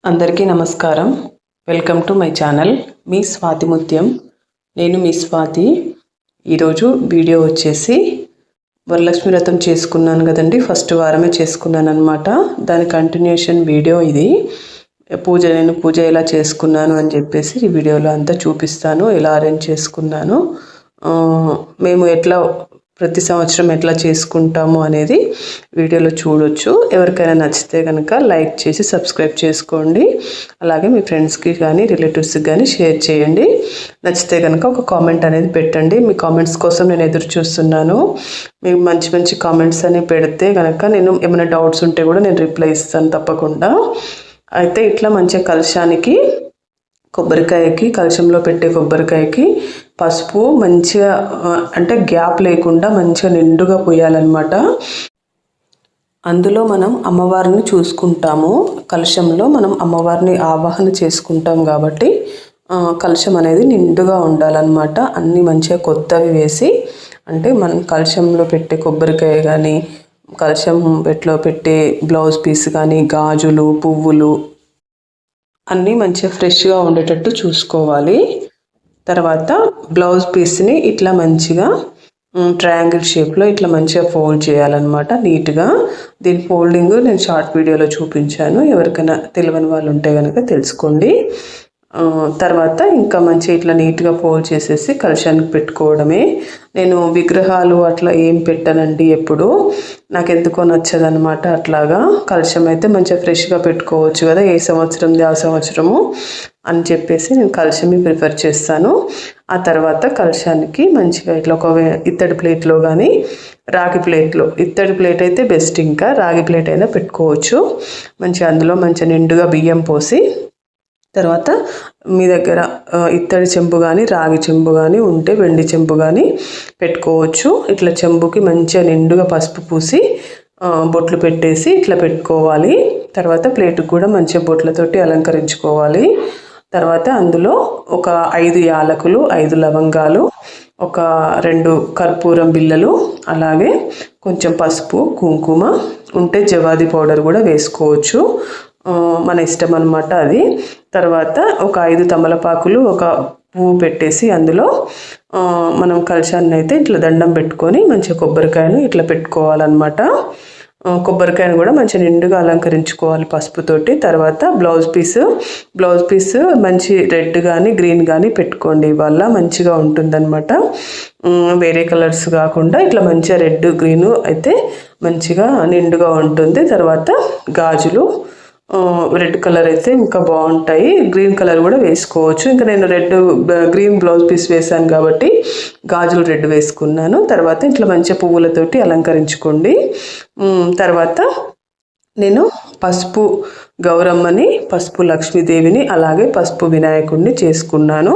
అందరికీ నమస్కారం. Welcome to my channel మీ స్వాతి ముత్యం. నేను మీ స్వాతి. ఈరోజు వీడియో వచ్చేసి వరలక్ష్మి వ్రతం చేసుకున్నాను కదండి, ఫస్ట్ వారమే చేసుకున్నాను అనమాట. దాని కంటిన్యూషన్ వీడియో ఇది. నేను పూజ ఎలా చేసుకున్నాను అని చెప్పేసి ఈ వీడియోలో అంతా చూపిస్తాను, ఎలా అరేంజ్ చేసుకున్నాను, మేము ఎట్లా ప్రతి సంవత్సరం ఎట్లా చేసుకుంటాము అనేది వీడియోలో చూడొచ్చు. ఎవరికైనా నచ్చితే కనుక లైక్ చేసి సబ్స్క్రైబ్ చేసుకోండి. అలాగే మీ ఫ్రెండ్స్కి కానీ రిలేటివ్స్కి కానీ షేర్ చేయండి. నచ్చితే కనుక ఒక కామెంట్ అనేది పెట్టండి. మీ కామెంట్స్ కోసం నేను ఎదురు చూస్తున్నాను. మీకు మంచి మంచి కామెంట్స్ అని పెడితే కనుక నేను ఏమైనా డౌట్స్ ఉంటే కూడా నేను రిప్లై ఇస్తాను తప్పకుండా. అయితే ఇట్లా మంచిగా కలశానికి కొబ్బరికాయకి, కలశంలో పెట్టే కొబ్బరికాయకి పసుపు మంచిగా అంటే గ్యాప్ లేకుండా మంచిగా నిండుగా పోయాలన్నమాట. అందులో మనం అమ్మవారిని చూసుకుంటాము. కలశంలో మనం అమ్మవారిని ఆవాహన చేసుకుంటాం కాబట్టి కలశం అనేది నిండుగా ఉండాలన్నమాట. అన్నీ మంచిగా కొత్తవి వేసి, అంటే మనం కలశంలో పెట్టే కొబ్బరికాయ కానీ, కలశం పెట్లో పెట్టే బ్లౌజ్ పీస్ కానీ, గాజులు, పువ్వులు అన్నీ మంచిగా ఫ్రెష్గా ఉండేటట్టు చూసుకోవాలి. తర్వాత బ్లౌజ్ పీస్ని ఇట్లా మంచిగా ట్రయాంగిల్ షేప్లో ఇట్లా మంచిగా ఫోల్డ్ చేయాలన్నమాట నీట్గా. దీని ఫోల్డింగ్ నేను షార్ట్ వీడియోలో చూపించాను. ఎవరికైనా తెలియని వాళ్ళు ఉంటే కనుక తెలుసుకోండి. తర్వాత ఇంకా మంచిగా ఇట్లా నీట్గా ఫోల్డ్ చేసేసి కలశానికి పెట్టుకోవడమే. నేను విగ్రహాలు అట్లా ఏం పెట్టానండి ఎప్పుడు, నాకు ఎందుకో నచ్చదనమాట. అట్లాగా కలశం అయితే మంచిగా ఫ్రెష్గా పెట్టుకోవచ్చు కదా, ఏ సంవత్సరంది ఆ సంవత్సరము అని చెప్పేసి నేను కలశమే ప్రిఫర్ చేస్తాను. ఆ తర్వాత కలశానికి మంచిగా ఇట్లా ఒక ఇత్తడి ప్లేట్లో కానీ రాగి ప్లేట్లో, ఇత్తడి ప్లేట్ అయితే బెస్ట్, ఇంకా రాగి ప్లేట్ అయినా పెట్టుకోవచ్చు. మంచిగా అందులో మంచిగా నిండుగా బియ్యం పోసి, తర్వాత మీ దగ్గర ఇత్తడి చెంబు కానీ రాగి చెంబు కానీ ఉంటే వెండి చెంబు కానీ పెట్టుకోవచ్చు. ఇట్లా చెంబుకి మంచిగా నిండుగా పసుపు పూసి బొట్లు పెట్టేసి ఇట్లా పెట్టుకోవాలి. తర్వాత ప్లేటుకు కూడా మంచిగా బొట్లతోటి అలంకరించుకోవాలి. తర్వాత అందులో ఒక 5 యాలకులు, 5 లవంగాలు, ఒక 2 కర్పూరం బిళ్ళలు, అలాగే కొంచెం పసుపు, కుంకుమ ఉంటే జవాది పౌడర్ కూడా వేసుకోవచ్చు, మన ఇష్టం అనమాట అది. తర్వాత ఒక 5 తమలపాకులు, ఒక పువ్వు పెట్టేసి అందులో మనం కలశాన్ని అయితే ఇట్లా దండం పెట్టుకొని మంచిగా కొబ్బరికాయను ఇట్లా పెట్టుకోవాలన్నమాట. కొబ్బరికాయను కూడా మంచిగా నిండుగా అలంకరించుకోవాలి పసుపుతోటి. తర్వాత బ్లౌజ్ పీస్ మంచి రెడ్ కానీ గ్రీన్ కానీ పెట్టుకోండి, వల్ల మంచిగా ఉంటుందన్నమాట. వేరే కలర్స్ కాకుండా ఇట్లా మంచిగా రెడ్ గ్రీన్ అయితే మంచిగా నిండుగా ఉంటుంది. తర్వాత గాజులు రెడ్ కలర్ అయితే ఇంకా బాగుంటాయి, గ్రీన్ కలర్ కూడా వేసుకోవచ్చు. ఇంకా నేను గ్రీన్ బ్లౌజ్ పీస్ వేసాను కాబట్టి గాజులు రెడ్ వేసుకున్నాను. తర్వాత ఇట్లా మంచిగా పువ్వులతోటి అలంకరించుకోండి. తర్వాత నేను పసుపు గౌరమ్మని, పసుపు లక్ష్మీదేవిని, అలాగే పసుపు వినాయకుడిని చేసుకున్నాను.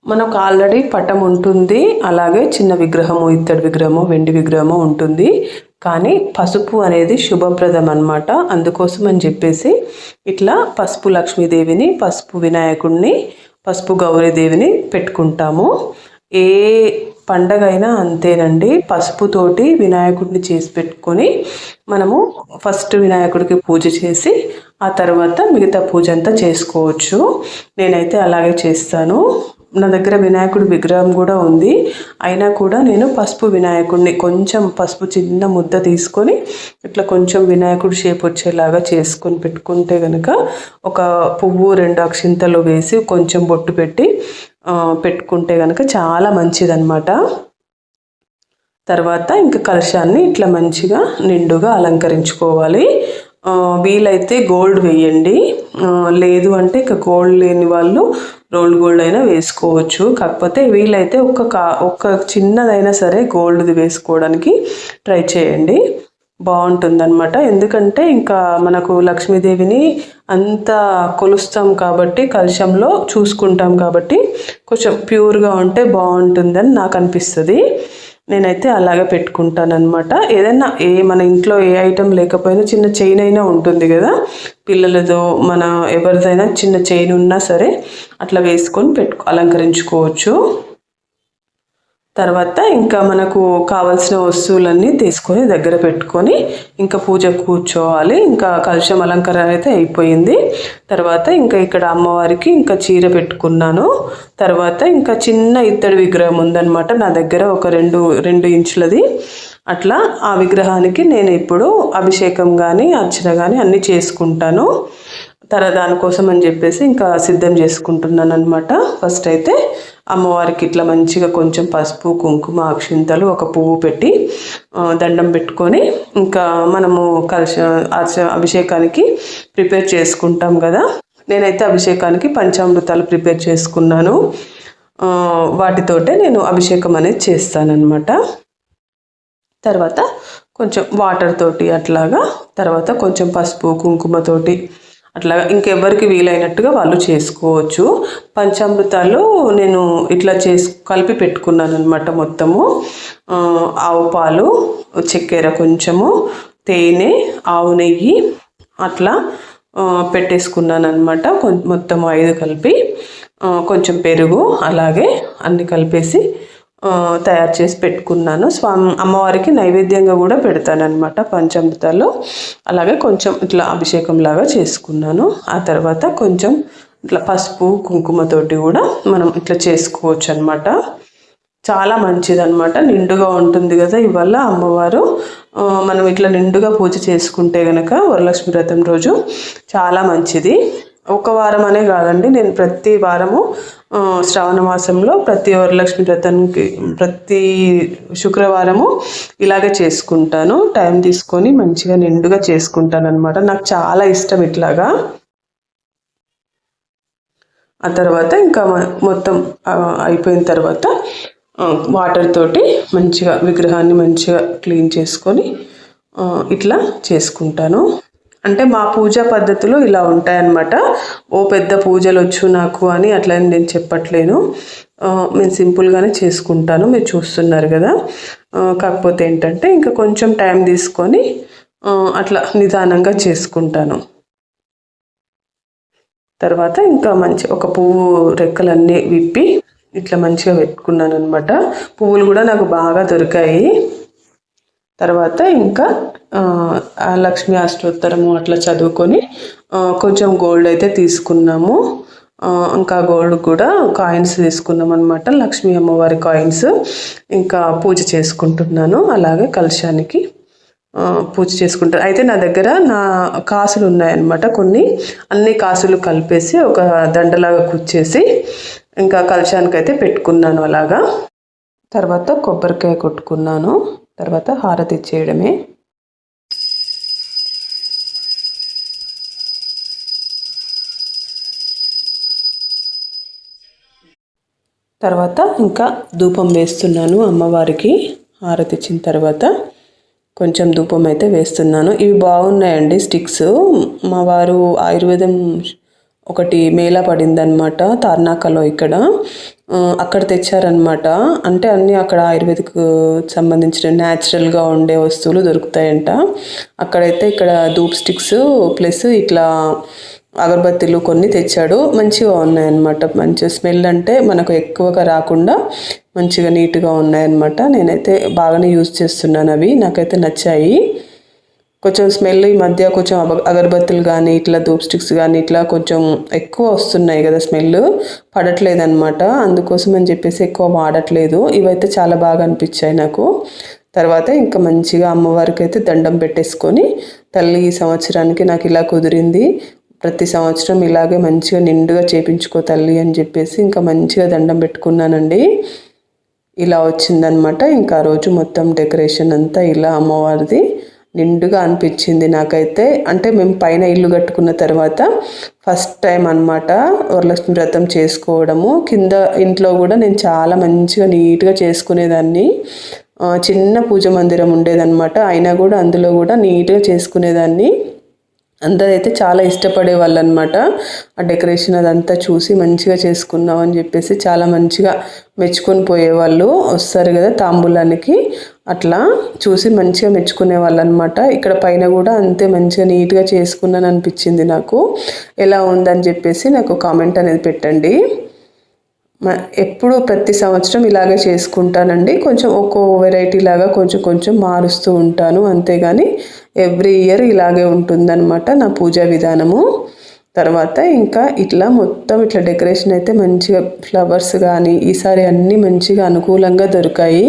మనకు ఆల్రెడీ పటం ఉంటుంది, అలాగే చిన్న విగ్రహము, ఇత్తడి విగ్రహము, వెండి విగ్రహము ఉంటుంది. కానీ పసుపు అనేది శుభప్రదం అన్నమాట. అందుకోసం అని చెప్పేసి ఇట్లా పసుపు లక్ష్మీదేవిని, పసుపు వినాయకుడిని, పసుపు గౌరీదేవిని పెట్టుకుంటాము. ఏ పండగ అయినా అంతేనండి, పసుపుతోటి వినాయకుడిని చేసి పెట్టుకొని మనము ఫస్ట్ వినాయకుడికి పూజ చేసి ఆ తర్వాత మిగతా పూజ అంతా చేసుకోవచ్చు. నేనైతే అలాగే చేస్తాను. నా దగ్గర వినాయకుడి విగ్రహం కూడా ఉంది, అయినా కూడా నేను పసుపు వినాయకుడిని కొంచెం పసుపు చిన్న ముద్ద తీసుకొని ఇట్లా కొంచెం వినాయకుడి షేప్ వచ్చేలాగా చేసుకొని పెట్టుకుంటే కనుక ఒక పువ్వు 2 అక్షింతలు వేసి కొంచెం బొట్టు పెట్టి పెట్టుకుంటే కనుక చాలా మంచిదన్నమాట. తర్వాత ఇంకా కలశాన్ని ఇట్లా మంచిగా నిండుగా అలంకరించుకోవాలి. వీలైతే గోల్డ్ వేయండి, లేదు అంటే ఇక గోల్డ్ లేని వాళ్ళు రోల్డ్ గోల్డ్ అయినా వేసుకోవచ్చు. కాకపోతే వీలైతే ఒక్క చిన్నదైనా సరే గోల్డ్ది వేసుకోవడానికి ట్రై చేయండి, బాగుంటుందన్నమాట. ఎందుకంటే ఇంకా మనకు లక్ష్మీదేవిని అంత కొలుస్తాం కాబట్టి, కలశంలో చూసుకుంటాం కాబట్టి కొంచెం ప్యూర్గా ఉంటే బాగుంటుందని నాకు అనిపిస్తుంది. నేనైతే అలాగే పెట్టుకుంటాను అనమాట. ఏదైనా మన ఇంట్లో ఏ ఐటెం లేకపోయినా చిన్న చైన్ అయినా ఉంటుంది కదా, పిల్లలతో మన ఎవరిదైనా చిన్న చైన్ ఉన్నా సరే అట్లా వేసుకొని అలంకరించుకోవచ్చు. తర్వాత ఇంకా మనకు కావాల్సిన వస్తువులన్నీ తీసుకొని దగ్గర పెట్టుకొని ఇంకా పూజ కూర్చోవాలి. ఇంకా కలశం అలంకరణ అయితే అయిపోయింది. తర్వాత ఇంకా ఇక్కడ అమ్మవారికి ఇంకా చీర పెట్టుకున్నాను. తర్వాత ఇంకా చిన్న ఇత్తడి విగ్రహం ఉందన్నమాట నా దగ్గర, ఒక 2 ఇంచులది. అట్లా ఆ విగ్రహానికి నేను ఇప్పుడు అభిషేకం కానీ అర్చన కానీ అన్నీ చేసుకుంటాను. దానికోసం అని చెప్పేసి ఇంకా సిద్ధం చేసుకుంటున్నాను అనమాట. ఫస్ట్ అయితే అమ్మవారికి ఇట్లా మంచిగా కొంచెం పసుపు, కుంకుమ, అక్షింతలు, ఒక పువ్వు పెట్టి దండం పెట్టుకొని ఇంకా మనము అభిషేకానికి ప్రిపేర్ చేసుకుంటాం కదా. నేనైతే అభిషేకానికి పంచామృతాలు ప్రిపేర్ చేసుకున్నాను. వాటితోటే నేను అభిషేకం అనేది చేస్తానన్నమాట. తర్వాత కొంచెం వాటర్ తోటి అట్లాగా, తర్వాత కొంచెం పసుపు కుంకుమతోటి అట్లాగా ఇంకెవరికి వీలైనట్టుగా వాళ్ళు చేసుకోవచ్చు. పంచామృతాలు నేను ఇట్లా కలిపి పెట్టుకున్నాను అనమాట. మొత్తము ఆవు పాలు, చక్కెర, కొంచెము తేనె, ఆవు నెయ్యి అట్లా పెట్టేసుకున్నాను అనమాట. మొత్తం 5 కలిపి కొంచెం పెరుగు అలాగే అన్నీ కలిపేసి తయారు చేసి పెట్టుకున్నాను. అమ్మవారికి నైవేద్యంగా కూడా పెడతానమాట పంచామృతాలు. అలాగే కొంచెం ఇట్లా అభిషేకం లాగా చేసుకున్నాను. ఆ తర్వాత కొంచెం ఇట్లా పసుపు కుంకుమతోటి కూడా మనం ఇట్లా చేసుకోవచ్చు అనమాట. చాలా మంచిదన్నమాట, నిండుగా ఉంటుంది కదా. ఇవాళ అమ్మవారు మనం ఇట్లా నిండుగా పూజ చేసుకుంటే కనుక వరలక్ష్మి వ్రతం రోజు చాలా మంచిది. ఒక వారం అనే కాదండి, నేను ప్రతి వారము శ్రావణ మాసంలో ప్రతి వరలక్ష్మి వ్రతానికి ప్రతి శుక్రవారము ఇలాగే చేసుకుంటాను. టైం తీసుకొని మంచిగా నిండుగా చేసుకుంటాను అనమాట. నాకు చాలా ఇష్టం ఇట్లాగా. ఆ తర్వాత ఇంకా మొత్తం అయిపోయిన తర్వాత వాటర్ తోటి మంచిగా విగ్రహాన్ని మంచిగా క్లీన్ చేసుకొని ఇట్లా చేసుకుంటాను. అంటే మా పూజా పద్ధతులు ఇలా ఉంటాయన్నమాట. ఓ పెద్ద పూజలు వచ్చు నాకు అని అట్లా నేను చెప్పట్లేను. నేను సింపుల్గానే చేసుకుంటాను, మీరు చూస్తున్నారు కదా. కాకపోతే ఏంటంటే ఇంకా కొంచెం టైం తీసుకొని అట్లా నిదానంగా చేసుకుంటాను. తర్వాత ఇంకా ఒక పువ్వు రెక్కలన్నీ విప్పి ఇట్లా మంచిగా పెట్టుకున్నాను అనమాట. పువ్వులు కూడా నాకు బాగా దొరికాయి. తర్వాత ఇంకా లక్ష్మీ అష్టోత్తరము అట్లా చదువుకొని కొంచెం గోల్డ్ అయితే తీసుకున్నాము. ఇంకా గోల్డ్ కూడా కాయిన్స్ తీసుకున్నాం అనమాట, లక్ష్మీ అమ్మవారి కాయిన్స్. ఇంకా పూజ చేసుకుంటున్నాను. అలాగే కలశానికి పూజ చేసుకుంటాను. అయితే నా దగ్గర కాసులు ఉన్నాయన్నమాట, అన్ని కాసులు కలిపేసి ఒక దండలాగా కుచ్చేసి ఇంకా కలశానికి అయితే పెట్టుకున్నాను అలాగా. తర్వాత కొబ్బరికాయ కొట్టుకున్నాను. తర్వాత హారతి ఇచ్చేయడమే. తర్వాత ఇంకా ధూపం వేస్తున్నాను అమ్మవారికి. హారతి ఇచ్చిన తర్వాత కొంచెం ధూపం అయితే వేస్తున్నాను. ఇవి బాగున్నాయండి స్టిక్స్. మా వారు ఆయుర్వేదం ఒకటి మేళా పడిందనమాట తార్నాకలో, అక్కడ తెచ్చారనమాట. అంటే అన్నీ అక్కడ ఆయుర్వేదిక్ సంబంధించిన న్యాచురల్గా ఉండే వస్తువులు దొరుకుతాయంట అక్కడైతే. ఇక్కడ ధూప్ స్టిక్స్ ప్లస్ ఇట్లా అగరబత్తీలు కొన్ని తెచ్చాడు. మంచిగా ఉన్నాయన్నమాట. మంచి స్మెల్ అంటే మనకు ఎక్కువగా రాకుండా మంచిగా నీట్గా ఉన్నాయన్నమాట. నేనైతే బాగానే యూజ్ చేస్తున్నాను, అవి నాకైతే నచ్చాయి. కొంచెం స్మెల్ ఈ మధ్య కొంచెం అగరబత్తులు కానీ ఇట్లా ధూప్ స్టిక్స్ కానీ ఇట్లా కొంచెం ఎక్కువ వస్తున్నాయి కదా, స్మెల్ పడట్లేదన్నమాట. అందుకోసం అని చెప్పేసి ఎక్కువ వాడట్లేదు. ఇవైతే చాలా బాగా అనిపించాయి నాకు. తర్వాత ఇంకా మంచిగా అమ్మవారికి అయితే దండం పెట్టేసుకొని, తల్లి ఈ సంవత్సరానికి నాకు ఇలా కుదిరింది, ప్రతి సంవత్సరం ఇలాగే మంచిగా నిండుగా చేపించుకో తల్లి అని చెప్పేసి ఇంకా మంచిగా దండం పెట్టుకున్నానండి. ఇలా వచ్చిందనమాట. ఇంకా ఆ రోజు మొత్తం డెకరేషన్ అంతా ఇలా అమ్మవారిది నిండుగా అనిపించింది నాకైతే. అంటే మేము పైన ఇల్లు కట్టుకున్న తర్వాత ఫస్ట్ టైం అనమాట వరలక్ష్మి వ్రతం చేసుకోవడము. కింద ఇంట్లో కూడా నేను చాలా మంచిగా నీట్గా చేసుకునేదాన్ని. చిన్న పూజ మందిరం ఉండేదన్నమాట, అయినా కూడా అందులో కూడా నీట్గా చేసుకునేదాన్ని. అందరైతే చాలా ఇష్టపడే వాళ్ళు అనమాట. ఆ డెకరేషన్ అదంతా చూసి మంచిగా చేసుకున్నాం అని చెప్పేసి చాలా మంచిగా మెచ్చుకొని పోయేవాళ్ళు. వస్తారు కదా తాంబూలానికి, అట్లా చూసి మంచిగా మెచ్చుకునే వాళ్ళు అనమాట. ఇక్కడ పైన కూడా అంతే మంచిగా నీట్గా చేసుకున్నాను అనిపించింది నాకు. ఎలా ఉందని చెప్పేసి నాకు కామెంట్ అనేది పెట్టండి. ఎప్పుడు ప్రతి సంవత్సరం ఇలాగే చేసుకుంటానండి. కొంచెం ఒక్కో వెరైటీ లాగా కొంచెం కొంచెం మారుస్తూ ఉంటాను, అంతేగాని ఎవ్రీ ఇయర్ ఇలాగే ఉంటుందన్నమాట నా పూజా విధానము. తర్వాత ఇంకా ఇట్లా మొత్తం ఇట్లా డెకరేషన్ అయితే మంచిగా ఫ్లవర్స్ కానీ ఈసారి అన్నీ మంచిగా అనుకూలంగా దొరికాయి.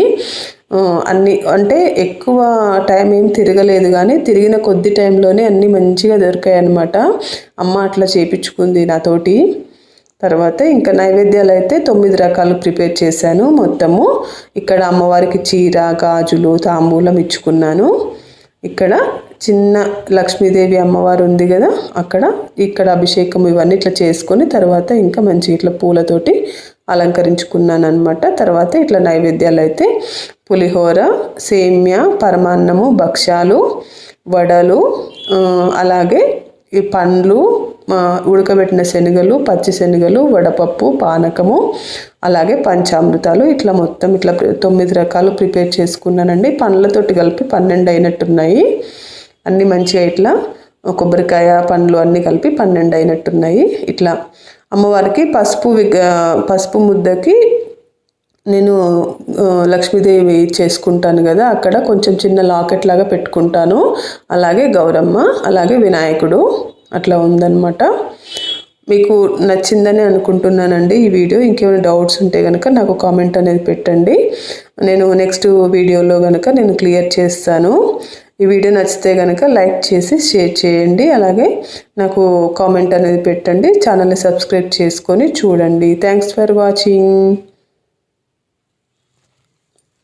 అన్నీ అంటే ఎక్కువ టైం ఏం తిరగలేదు, కానీ తిరిగిన కొద్ది టైంలోనే అన్నీ మంచిగా దొరికాయి అన్నమాట. అమ్మ అట్లా చేపించుకుంది నాతోటి. తర్వాత ఇంకా నైవేద్యాలు అయితే 9 రకాలు ప్రిపేర్ చేశాను మొత్తము. ఇక్కడ అమ్మవారికి చీర, గాజులు, తాంబూలం ఇచ్చుకున్నాను. ఇక్కడ చిన్న లక్ష్మీదేవి అమ్మవారు ఉంది కదా, ఇక్కడ అభిషేకం ఇవన్నీ ఇట్లా చేసుకొని తర్వాత ఇంకా మంచి ఇట్లా పూలతోటి అలంకరించుకున్నాను అనమాట. తర్వాత ఇట్లా నైవేద్యాలు అయితే పులిహోర, సేమ్య, పరమాన్నము, భక్ష్యాలు, వడలు, అలాగే ఈ పండ్లు, ఉడకబెట్టిన శనగలు, పచ్చి శనగలు, వడపప్పు, పానకము, అలాగే పంచామృతాలు ఇట్లా మొత్తం ఇట్లా 9 రకాలు ప్రిపేర్ చేసుకున్నానండి. పండ్లతోటి కలిపి 12 అయినట్టున్నాయి. అన్నీ మంచిగా ఇట్లా కొబ్బరికాయ, పండ్లు అన్నీ కలిపి 12 అయినట్టున్నాయి. ఇట్లా అమ్మవారికి పసుపు ముద్దకి నేను లక్ష్మీదేవి చేసుకుంటాను కదా, అక్కడ కొంచెం చిన్న లాకెట్ లాగా పెట్టుకుంటాను. అలాగే గౌరమ్మ, అలాగే వినాయకుడు అట్లా ఉందన్నమాట. మీకు నచ్చిందని అనుకుంటున్నానండి ఈ వీడియో. ఇంకేమైనా డౌట్స్ ఉంటే కనుక నాకు కామెంట్ అనేది పెట్టండి. నేను నెక్స్ట్ వీడియోలో కనుక నేను క్లియర్ చేస్తాను. ఈ వీడియో నచ్చితే కనుక లైక్ చేసి షేర్ చేయండి. అలాగే నాకు కామెంట్ అనేది పెట్టండి. ఛానల్ని సబ్స్క్రైబ్ చేసుకొని చూడండి. Thanks for watching.